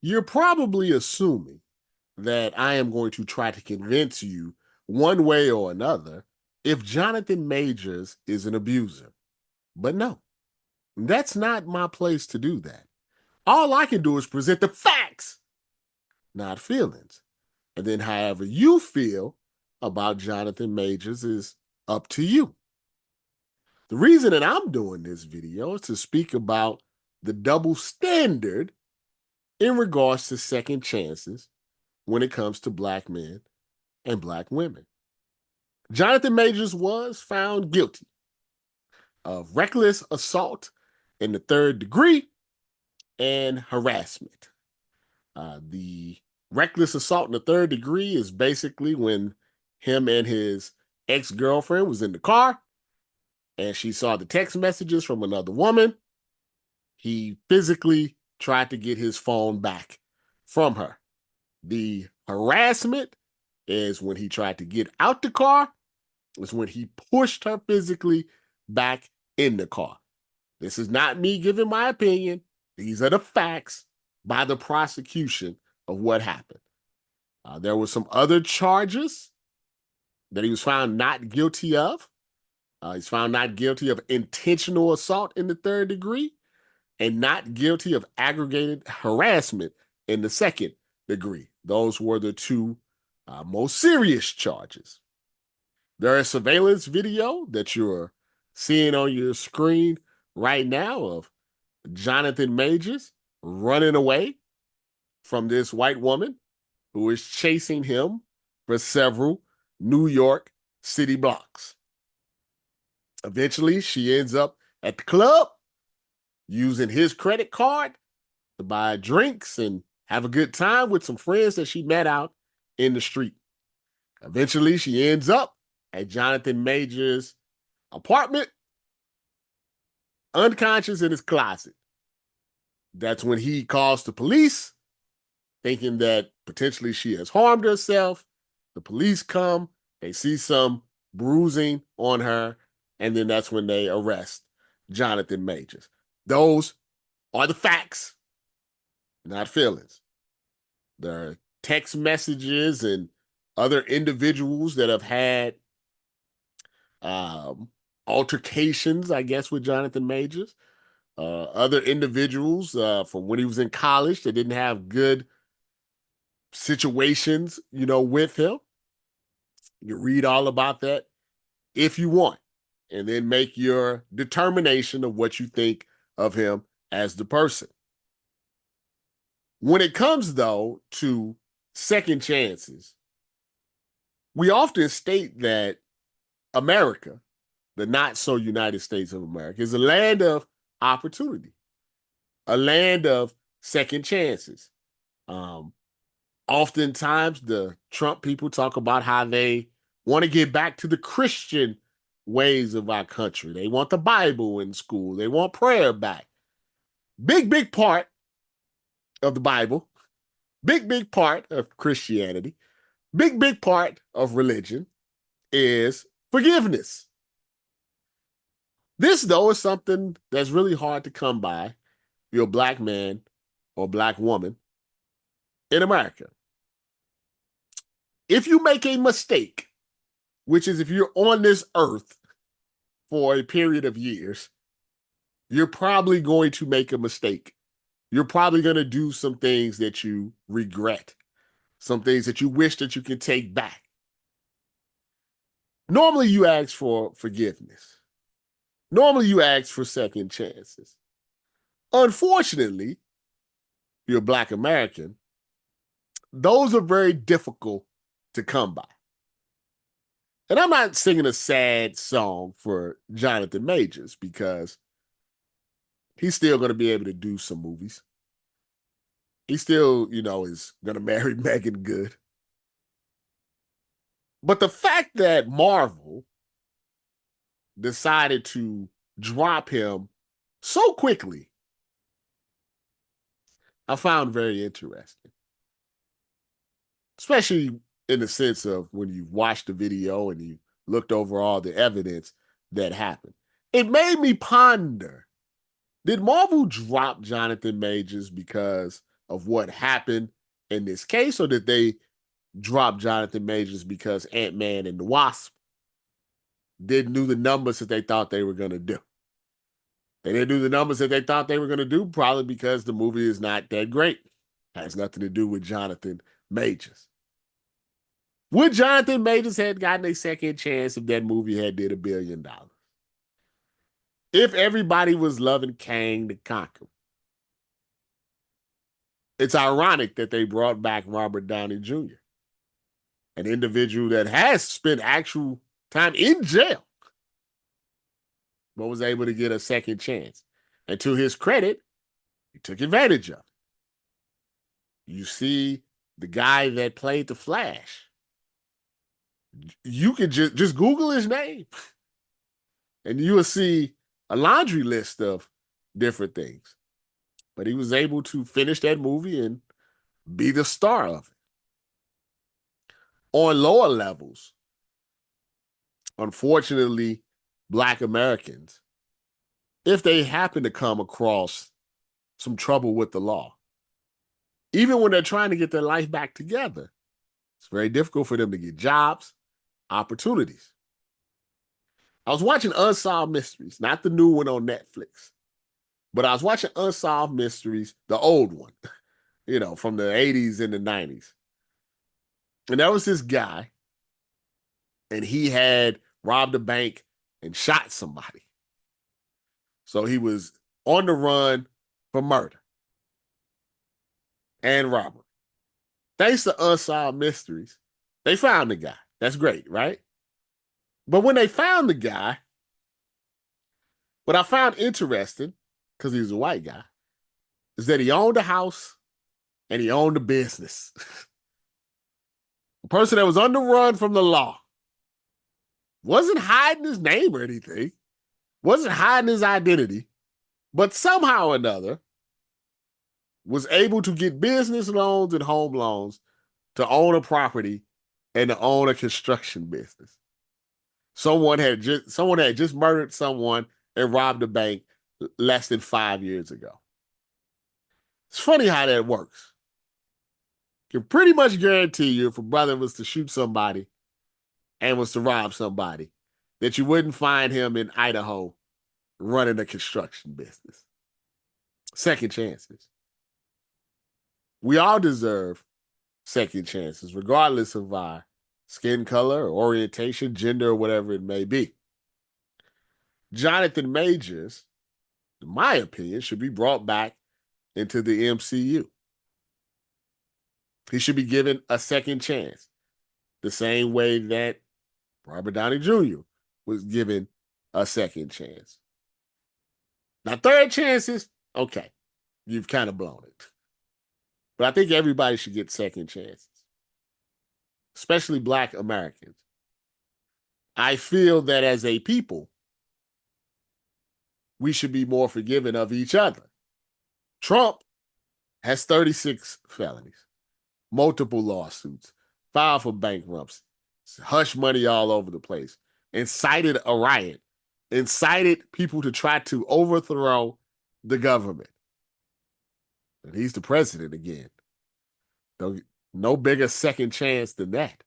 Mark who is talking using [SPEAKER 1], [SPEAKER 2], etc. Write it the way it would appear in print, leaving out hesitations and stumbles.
[SPEAKER 1] You're probably assuming that I am going to try to convince you one way or another if Jonathan Majors is an abuser. But no, that's not my place to do that. All I can do is present the facts, not feelings. And then however you feel about Jonathan Majors is up to you. The reason that I'm doing this video is to speak about the double standard in regards to second chances when it comes to black men and black women. Jonathan Majors was found guilty of reckless assault in the third degree and harassment. The reckless assault in the third degree is basically when him and his ex-girlfriend was in the car and she saw the text messages from another woman. He physically tried to get his phone back from her. The harassment is when he tried to get out the car, is when he pushed her physically back in the car. This is not me giving my opinion. These are the facts by the prosecution of what happened. There were some other charges that he was found not guilty of. He's found not guilty of intentional assault in the third degree and not guilty of aggravated harassment in the second degree. Those were the two most serious charges. There is surveillance video that you're seeing on your screen right now of Jonathan Majors running away from this white woman who is chasing him for several New York city blocks. Eventually, she ends up at the club using his credit card to buy drinks and have a good time with some friends that she met out in the street. Eventually, she ends up at Jonathan Majors' apartment, unconscious in his closet. That's when he calls the police, thinking that potentially she has harmed herself. The police come, they see some bruising on her, and then that's when they arrest Jonathan Majors. Those are the facts, not feelings. There are text messages and other individuals that have had um, altercations, I guess, with Jonathan Majors. Other individuals from when he was in college that didn't have good situations, with him. You read all about that if you want, and then make your determination of what you think of him as the person. When it comes, though, to second chances, we often state that America, the not so United States of America, is a land of opportunity, a land of second chances. Um, Oftentimes, the Trump people talk about how they want to get back to the Christian ways of our country. They want the Bible in school. They want prayer back. Big part of the Bible, big part of Christianity, big part of religion is forgiveness. This, though, is something that's really hard to come by if you're a black man or black woman in America. If you make a mistake, which is if you're on this earth for a period of years, you're probably going to make a mistake. You're probably going to do some things that you regret, some things that you wish that you can take back. Normally, you ask for forgiveness. Normally, you ask for second chances. Unfortunately, you're a Black American, those are very difficult to come by. And I'm not singing a sad song for Jonathan Majors because he's still going to be able to do some movies. He still, is going to marry Megan Good. But the fact that Marvel decided to drop him so quickly, I found very interesting. Especially in the sense of when you watched the video and you looked over all the evidence that happened. It made me ponder, did Marvel drop Jonathan Majors because of what happened in this case, or did they drop Jonathan Majors because Ant-Man and the Wasp didn't do the numbers that they thought they were going to do? They didn't do the numbers that they thought they were going to do, probably because the movie is not that great. Has nothing to do with Jonathan Majors. Would Jonathan Majors have gotten a second chance if that movie had did $1 billion? If everybody was loving Kang the Conqueror. It's ironic that they brought back Robert Downey Jr., an individual that has spent actual time in jail, but was able to get a second chance. And to his credit, he took advantage of it. You see the guy that played the Flash. You could just Google his name, and you will see a laundry list of different things. But he was able to finish that movie and be the star of it. On lower levels, unfortunately, Black Americans, if they happen to come across some trouble with the law, even when they're trying to get their life back together, it's very difficult for them to get jobs, opportunities. I was watching Unsolved Mysteries, not the new one on Netflix, but I was watching Unsolved Mysteries, the old one, from the 80s and the 90s. And there was this guy, and he had robbed a bank and shot somebody. So he was on the run for murder and robbery. Thanks to Unsolved Mysteries, they found the guy. That's great, right? But when they found the guy, what I found interesting, because he was a white guy, is that he owned a house and he owned a business. A person that was on the run from the law. Wasn't hiding his name or anything. Wasn't hiding his identity. But somehow or another was able to get business loans and home loans to own a property and to own a construction business. Someone had just murdered someone and robbed a bank less than 5 years ago. It's funny how that works. Can pretty much guarantee you if a brother was to shoot somebody and was to rob somebody, that you wouldn't find him in Idaho running a construction business. Second chances. We all deserve second chances, regardless of our skin color or orientation, gender, or whatever it may be. Jonathan Majors, in my opinion, should be brought back into the MCU. He should be given a second chance, the same way that Robert Downey Jr. was given a second chance. Now, third chances, okay, you've kind of blown it. But I think everybody should get second chances, especially Black Americans. I feel that as a people, we should be more forgiving of each other. Trump has 36 felonies, multiple lawsuits, filed for bankruptcy, hush money all over the place, incited a riot, incited people to try to overthrow the government. And he's the president again. No bigger second chance than that.